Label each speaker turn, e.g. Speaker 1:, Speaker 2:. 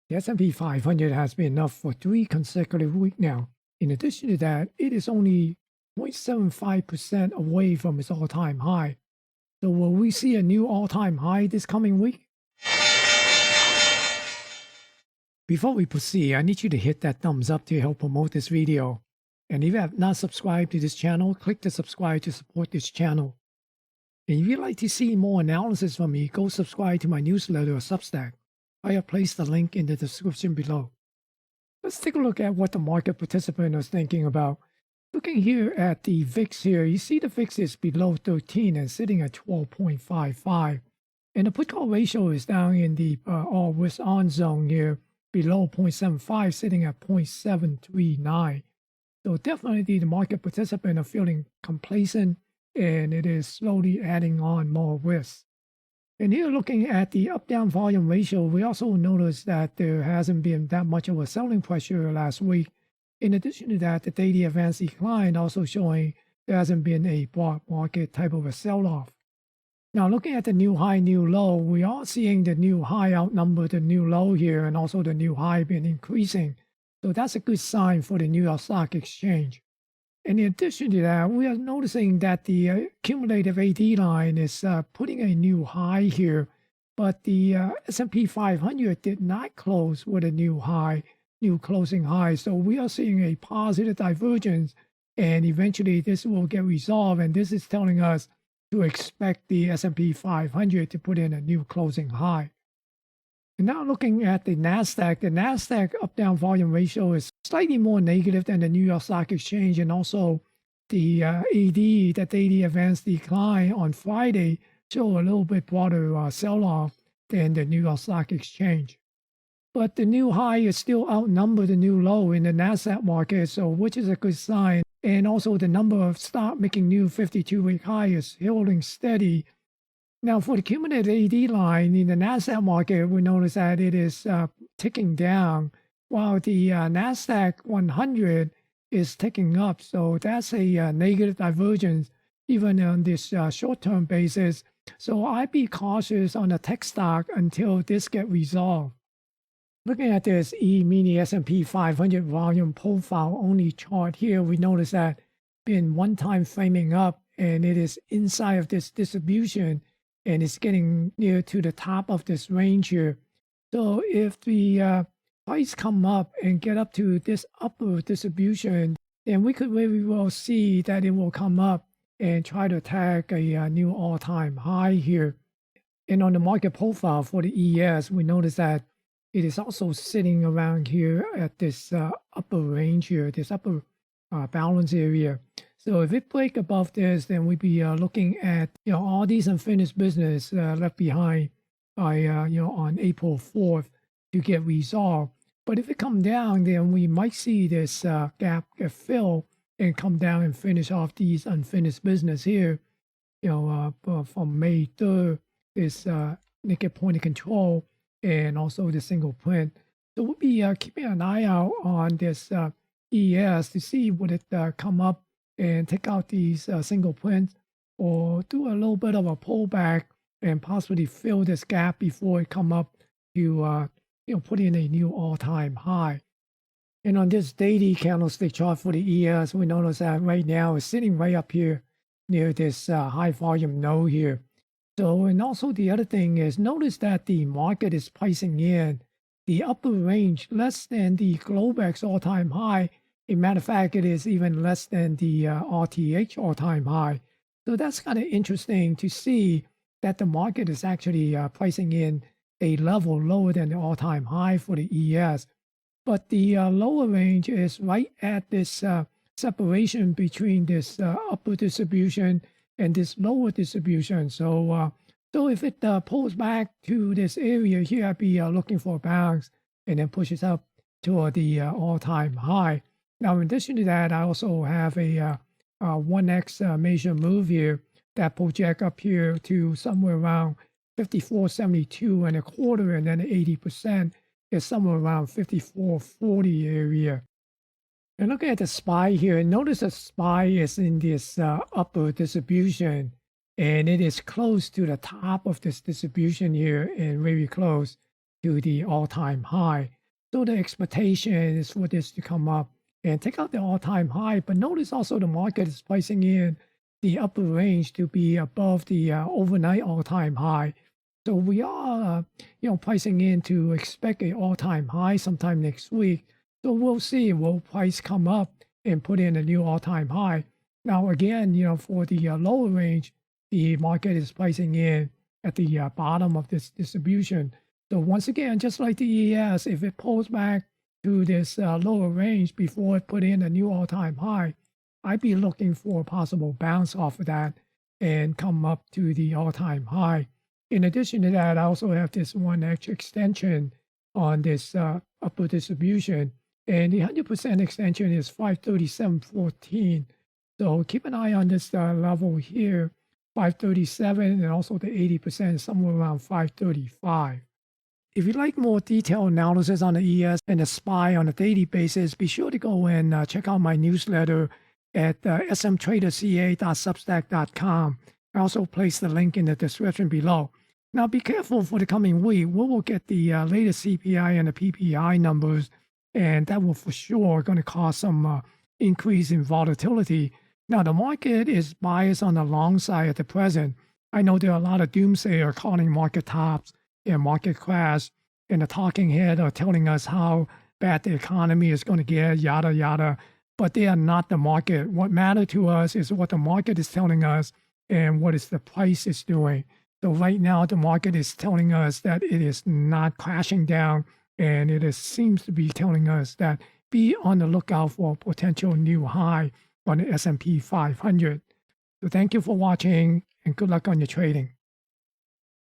Speaker 1: The S&P 500 has been up for 3 consecutive weeks now. In addition to that, it is only 0.75% away from its all-time high. So will we see a new all-time high this coming week? Before we proceed, I need you to hit that thumbs up to help promote this video. And if you have not subscribed to this channel, click the subscribe to support this channel. And if you'd like to see more analysis from me, go subscribe to my newsletter or Substack. I have placed the link in the description below. Let's take a look at what the market participant is thinking about. Looking here at the VIX here, you see the VIX is below 13 and sitting at 12.55. And the put-call ratio is down in the all-risk on zone here, below 0.75, sitting at 0.739. So definitely the market participant are feeling complacent, and it is slowly adding on more risk. And here looking at the up-down volume ratio, we also noticed that there hasn't been that much of a selling pressure last week. In addition to that, the daily advanced decline also showing there hasn't been a broad market type of a sell-off. Now looking at the new high, new low, we are seeing the new high outnumber the new low here, and also the new high been increasing. So that's a good sign for the New York Stock Exchange. And in addition to that, we are noticing that the cumulative AD line is putting a new high here, but the S&P 500 did not close with a new high, new closing high. So we are seeing a positive divergence, and eventually this will get resolved. And this is telling us to expect the S&P 500 to put in a new closing high. And now looking at the NASDAQ up-down volume ratio is slightly more negative than the New York Stock Exchange, and also the AD, the daily advanced decline on Friday, show a little bit broader sell-off than the New York Stock Exchange. But the new high is still outnumbered the new low in the NASDAQ market, so which is a good sign. And also the number of stock making new 52-week high is holding steady. Now, for the cumulative AD line in the NASDAQ market, we notice that it is ticking down, while the NASDAQ 100 is ticking up. So that's a negative divergence, even on this short-term basis. So I'd be cautious on the tech stock until this gets resolved. Looking at this E-mini S&P 500 volume profile only chart here, we notice that been one-time framing up, and it is inside of this distribution, and it's getting near to the top of this range here. So if the price come up and get up to this upper distribution, then we could very well see that it will come up and try to attack a new all-time high here. And on the market profile for the ES, we notice that it is also sitting around here at this upper range here, this upper balance area. So if it break above this, then we'd be looking at all these unfinished business left behind by on April 4th to get resolved. But if it come down, then we might see this gap get filled and come down and finish off these unfinished business here. From May 3rd, this naked point of control, and also the single print. So we'll be keeping an eye out on this ES to see would it come up and take out these single prints, or do a little bit of a pullback and possibly fill this gap before it come up to put in a new all-time high. And on this daily candlestick chart for the ES, we notice that right now it's sitting right up here near this high volume node here. So, and also the other thing is, notice that the market is pricing in the upper range less than the Globex all-time high. As a matter of fact, it is even less than the RTH all-time high. So that's kind of interesting to see that the market is actually pricing in a level lower than the all-time high for the ES. But the lower range is right at this separation between this upper distribution and this lower distribution. So if it pulls back to this area here, I'd be looking for a bounce and then pushes up toward the all-time high. Now, in addition to that, I also have a 1x major move here that project up here to somewhere around 54.72 and a quarter, and then 80% is somewhere around 54.40 area. And looking at the SPY here, notice the SPY is in this upper distribution, and it is close to the top of this distribution here and very close to the all-time high. So the expectation is for this to come up and take out the all-time high. But notice also the market is pricing in the upper range to be above the overnight all-time high. So we are, pricing in to expect a all-time high sometime next week. So we'll see. Will price come up and put in a new all-time high? Now again, for the lower range, the market is pricing in at the bottom of this distribution. So once again, just like the ES, if it pulls back to this lower range before it put in a new all-time high, I'd be looking for a possible bounce off of that and come up to the all-time high. In addition to that, I also have this one extra extension on this upper distribution, and the 100% extension is 537.14. So keep an eye on this level here, 537, and also the 80% somewhere around 535. If you'd like more detailed analysis on the ES and the SPY on a daily basis, be sure to go and check out my newsletter at smtraderca.substack.com. I also place the link in the description below. Now, be careful for the coming week. We will get the latest CPI and the PPI numbers, and that will for sure going to cause some increase in volatility. Now, the market is biased on the long side at the present. I know there are a lot of doomsayers calling market tops and market crash, and the talking head are telling us how bad the economy is going to get, yada, yada. But they are not the market. What matters to us is what the market is telling us and what is the price is doing. So right now, the market is telling us that it is not crashing down, and it seems to be telling us that be on the lookout for a potential new high on the SP 500. So thank you for watching, and good luck on your trading.